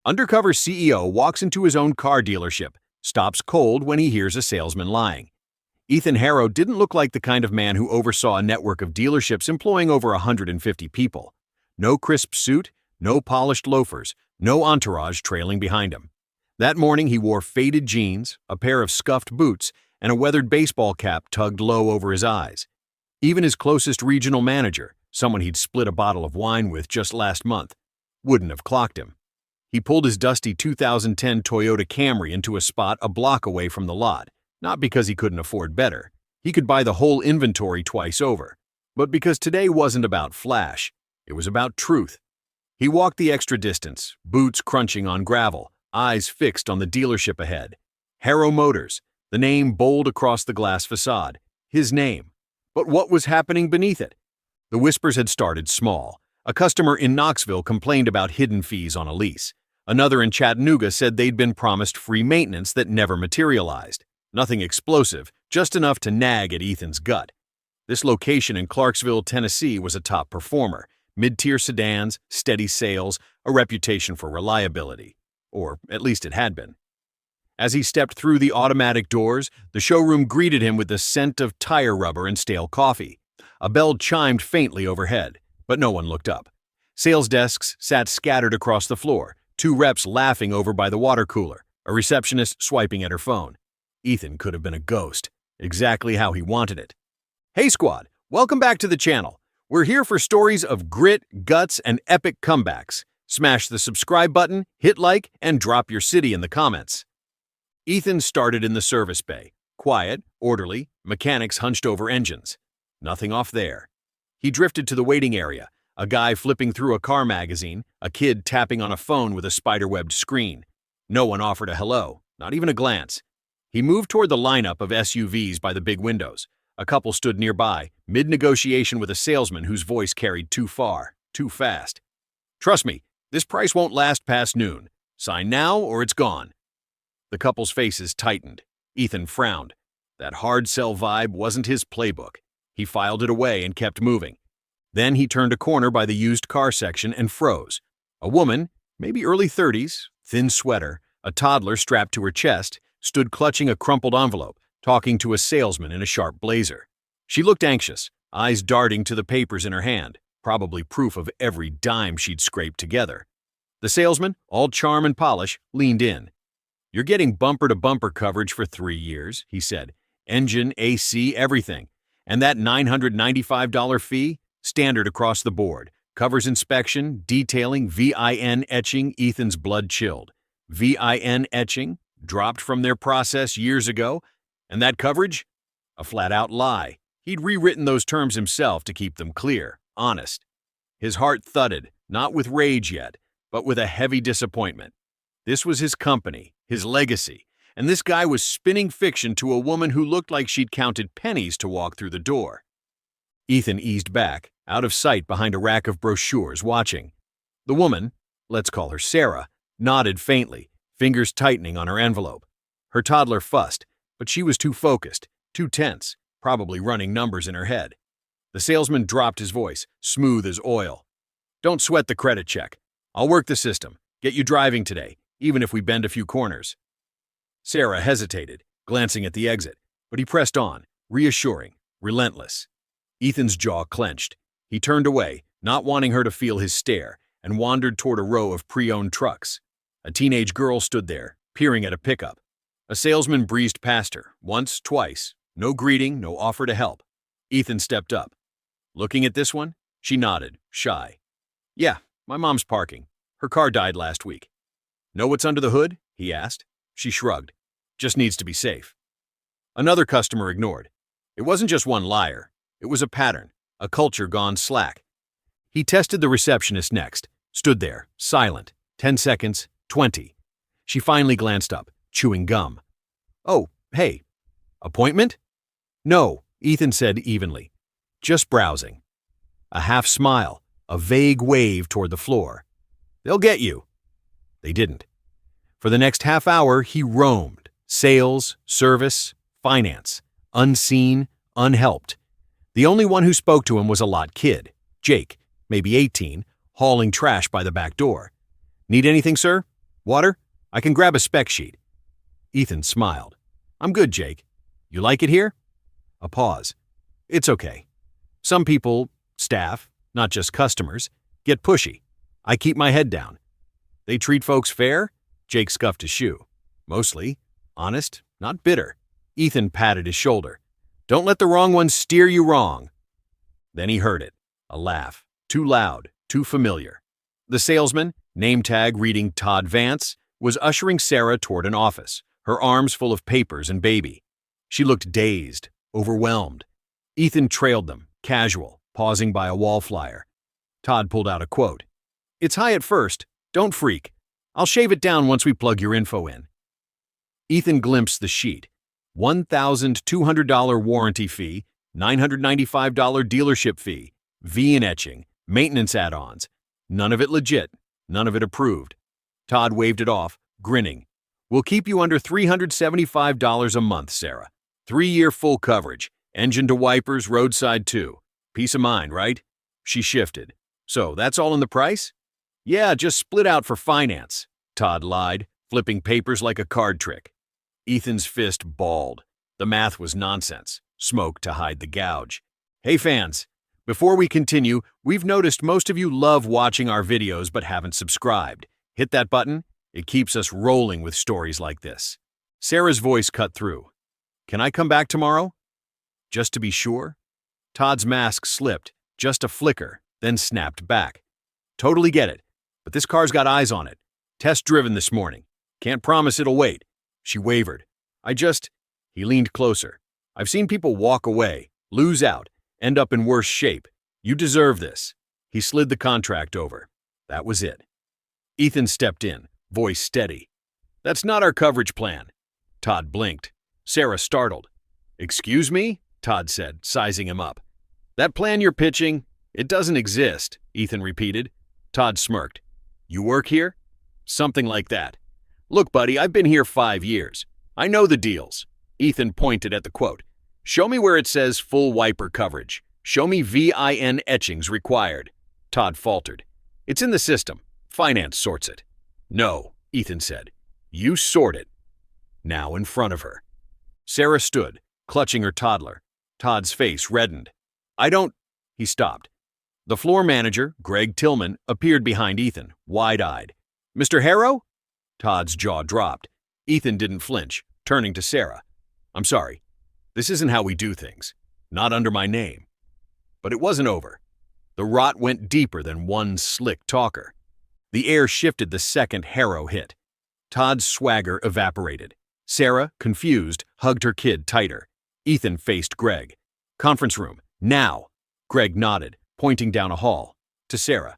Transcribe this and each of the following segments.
Undercover CEO walks into his own car dealership, stops cold when he hears a salesman lying. Ethan Harrow didn't look like the kind of man who oversaw a network of dealerships employing over 150 people. No crisp suit, no polished loafers, no entourage trailing behind him. That morning he wore faded jeans, a pair of scuffed boots, and a weathered baseball cap tugged low over his eyes. Even his closest regional manager, someone he'd split a bottle of wine with just last month, wouldn't have clocked him. He pulled his dusty 2010 Toyota Camry into a spot a block away from the lot, not because he couldn't afford better. He could buy the whole inventory twice over, but because today wasn't about flash, it was about truth. He walked the extra distance, boots crunching on gravel, eyes fixed on the dealership ahead. Harrow Motors, the name bold across the glass facade. His name. But what was happening beneath it? The whispers had started small. A customer in Knoxville complained about hidden fees on a lease. Another in Chattanooga said they'd been promised free maintenance that never materialized. Nothing explosive, just enough to nag at Ethan's gut. This location in Clarksville, Tennessee was a top performer. Mid-tier sedans, steady sales, a reputation for reliability. Or at least it had been. As he stepped through the automatic doors, the showroom greeted him with the scent of tire rubber and stale coffee. A bell chimed faintly overhead, but no one looked up. Sales desks sat scattered across the floor, two reps laughing over by the water cooler, a receptionist swiping at her phone. Ethan could have been a ghost, exactly how he wanted it. Hey squad, welcome back to the channel. We're here for stories of grit, guts, and epic comebacks. Smash the subscribe button, hit like, and drop your city in the comments. Ethan started in the service bay. Quiet, orderly, mechanics hunched over engines. Nothing off there. He drifted to the waiting area, a guy flipping through a car magazine, a kid tapping on a phone with a spider-webbed screen. No one offered a hello, not even a glance. He moved toward the lineup of SUVs by the big windows. A couple stood nearby, mid-negotiation with a salesman whose voice carried too far, too fast. Trust me, this price won't last past noon. Sign now or it's gone. The couple's faces tightened. Ethan frowned. That hard sell vibe wasn't his playbook. He filed it away and kept moving. Then he turned a corner by the used car section and froze. A woman, maybe early 30s, thin sweater, a toddler strapped to her chest, stood clutching a crumpled envelope, talking to a salesman in a sharp blazer. She looked anxious, eyes darting to the papers in her hand, probably proof of every dime she'd scraped together. The salesman, all charm and polish, leaned in. You're getting bumper-to-bumper coverage for 3 years, he said. Engine, AC, everything. And that $995 fee? Standard across the board. Covers inspection, detailing, VIN etching. Ethan's blood chilled. VIN etching? Dropped from their process years ago? And that coverage? A flat-out lie. He'd rewritten those terms himself to keep them clear, honest. His heart thudded, not with rage yet, but with a heavy disappointment. This was his company, his legacy, and this guy was spinning fiction to a woman who looked like she'd counted pennies to walk through the door. Ethan eased back, out of sight behind a rack of brochures, watching. The woman, let's call her Sarah, nodded faintly, fingers tightening on her envelope. Her toddler fussed, but she was too focused, too tense, probably running numbers in her head. The salesman dropped his voice, smooth as oil. Don't sweat the credit check. I'll work the system, get you driving today, even if we bend a few corners. Sarah hesitated, glancing at the exit, but he pressed on, reassuring, relentless. Ethan's jaw clenched. He turned away, not wanting her to feel his stare, and wandered toward a row of pre-owned trucks. A teenage girl stood there, peering at a pickup. A salesman breezed past her, once, twice. No greeting, no offer to help. Ethan stepped up. Looking at this one? She nodded, shy. Yeah, my mom's parking. Her car died last week. Know what's under the hood? He asked. She shrugged. Just needs to be safe. Another customer ignored. It wasn't just one liar. It was a pattern, a culture gone slack. He tested the receptionist next, stood there, silent. 10 seconds, 20. She finally glanced up, chewing gum. Oh, hey. Appointment? No, Ethan said evenly. Just browsing. A half smile, a vague wave toward the floor. They'll get you. They didn't. For the next half hour, he roamed. Sales, service, finance. Unseen, unhelped. The only one who spoke to him was a lot kid, Jake, maybe 18, hauling trash by the back door. Need anything, sir? Water? I can grab a spec sheet. Ethan smiled. I'm good, Jake. You like it here? A pause. It's okay. Some people, staff, not just customers, get pushy. I keep my head down. They treat folks fair? Jake scuffed his shoe. Mostly. Honest, not bitter. Ethan patted his shoulder. Don't let the wrong one steer you wrong. Then he heard it. A laugh. Too loud, too familiar. The salesman, name tag reading Todd Vance, was ushering Sarah toward an office, her arms full of papers and baby. She looked dazed, overwhelmed. Ethan trailed them, casual, pausing by a wall flyer. Todd pulled out a quote. It's high at first. Don't freak. I'll shave it down once we plug your info in. Ethan glimpsed the sheet. $1,200 warranty fee, $995 dealership fee, V and etching, maintenance add-ons. None of it legit, none of it approved. Todd waved it off, grinning. We'll keep you under $375 a month, Sarah. 3-year full coverage, engine to wipers, roadside too. Peace of mind, right? She shifted. So, that's all in the price? Yeah, just split out for finance, Todd lied, flipping papers like a card trick. Ethan's fist balled. The math was nonsense. Smoke to hide the gouge. Hey fans, before we continue, we've noticed most of you love watching our videos but haven't subscribed. Hit that button. It keeps us rolling with stories like this. Sarah's voice cut through. Can I come back tomorrow? Just to be sure? Todd's mask slipped, just a flicker, then snapped back. Totally get it, but this car's got eyes on it. Test driven this morning. Can't promise it'll wait. She wavered. He leaned closer. I've seen people walk away, lose out, end up in worse shape. You deserve this. He slid the contract over. That was it. Ethan stepped in, voice steady. That's not our coverage plan. Todd blinked. Sarah startled. Excuse me? Todd said, sizing him up. That plan you're pitching, it doesn't exist, Ethan repeated. Todd smirked. You work here? Something like that. Look, buddy, I've been here 5 years. I know the deals. Ethan pointed at the quote. Show me where it says full wiper coverage. Show me VIN etchings required. Todd faltered. It's in the system. Finance sorts it. No, Ethan said. You sort it. Now in front of her. Sarah stood, clutching her toddler. Todd's face reddened. He stopped. The floor manager, Greg Tillman, appeared behind Ethan, wide-eyed. Mr. Harrow? Todd's jaw dropped. Ethan didn't flinch, turning to Sarah. I'm sorry. This isn't how we do things. Not under my name. But it wasn't over. The rot went deeper than one slick talker. The air shifted the second Harrow hit. Todd's swagger evaporated. Sarah, confused, hugged her kid tighter. Ethan faced Greg. Conference room, now. Greg nodded, pointing down a hall. To Sarah.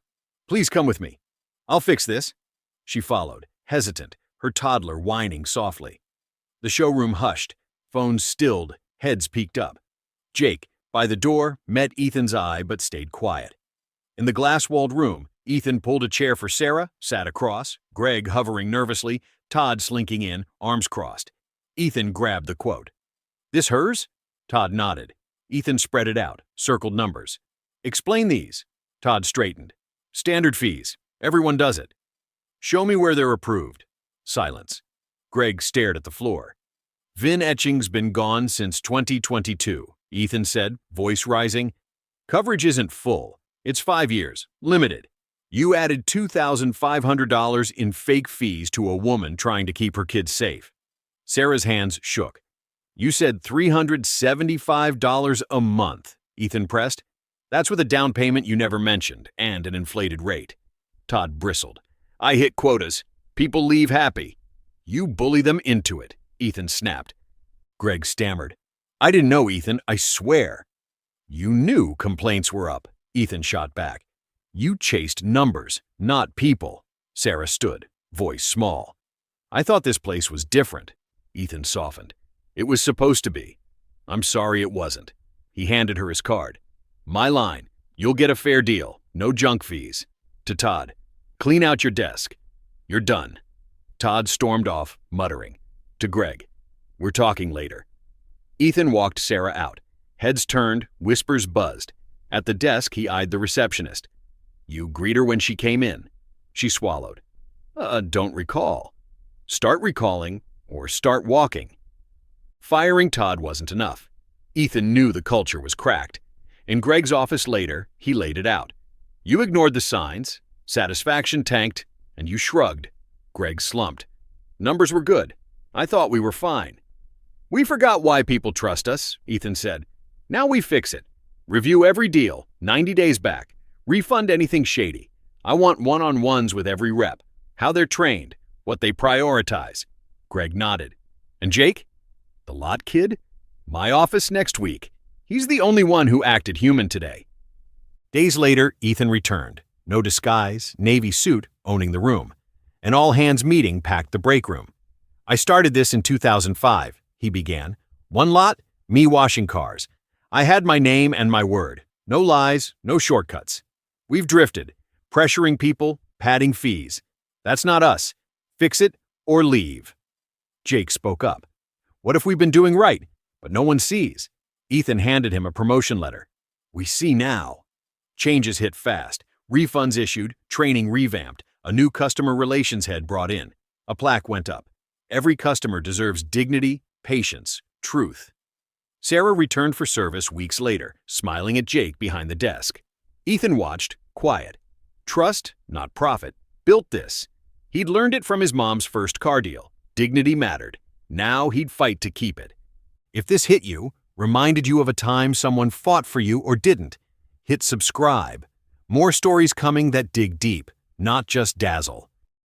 Please come with me. I'll fix this. She followed, hesitant, her toddler whining softly. The showroom hushed, phones stilled, heads peeked up. Jake, by the door, met Ethan's eye but stayed quiet. In the glass-walled room, Ethan pulled a chair for Sarah, sat across, Greg hovering nervously, Todd slinking in, arms crossed. Ethan grabbed the quote. This hers? Todd nodded. Ethan spread it out, circled numbers. Explain these. Todd straightened. Standard fees. Everyone does it. Show me where they're approved. Silence. Greg stared at the floor. VIN etching's been gone since 2022, Ethan said, voice rising. Coverage isn't full. It's 5 years, limited. You added $2,500 in fake fees to a woman trying to keep her kids safe. Sarah's hands shook. You said $375 a month, Ethan pressed. That's with a down payment you never mentioned, and an inflated rate. Todd bristled. I hit quotas. People leave happy. You bully them into it, Ethan snapped. Greg stammered. I didn't know, Ethan, I swear. You knew complaints were up, Ethan shot back. You chased numbers, not people. Sarah stood, voice small. I thought this place was different. Ethan softened. It was supposed to be. I'm sorry it wasn't. He handed her his card. My line. You'll get a fair deal. No junk fees. To Todd. Clean out your desk. You're done. Todd stormed off, muttering. To Greg. We're talking later. Ethan walked Sarah out. Heads turned, whispers buzzed. At the desk, he eyed the receptionist. You greet her when she came in. She swallowed. Don't recall. Start recalling or start walking. Firing Todd wasn't enough. Ethan knew the culture was cracked. In Greg's office later, he laid it out. You ignored the signs, satisfaction tanked, and you shrugged. Greg slumped. Numbers were good. I thought we were fine. We forgot why people trust us, Ethan said. Now we fix it. Review every deal, 90 days back. Refund anything shady. I want one-on-ones with every rep. How they're trained, what they prioritize. Greg nodded. And Jake? The lot kid? My office next week. He's the only one who acted human today. Days later, Ethan returned. No disguise, navy suit, owning the room. An all-hands meeting packed the break room. I started this in 2005, he began. One lot, me washing cars. I had my name and my word. No lies, no shortcuts. We've drifted, pressuring people, padding fees. That's not us. Fix it or leave. Jake spoke up. What if we've been doing right, but no one sees? Ethan handed him a promotion letter. We see now. Changes hit fast. Refunds issued, training revamped, a new customer relations head brought in. A plaque went up. Every customer deserves dignity, patience, truth. Sarah returned for service weeks later, smiling at Jake behind the desk. Ethan watched, quiet. Trust, not profit, built this. He'd learned it from his mom's first car deal. Dignity mattered. Now he'd fight to keep it. If this hit you, reminded you of a time someone fought for you or didn't, hit subscribe. More stories coming that dig deep, not just dazzle.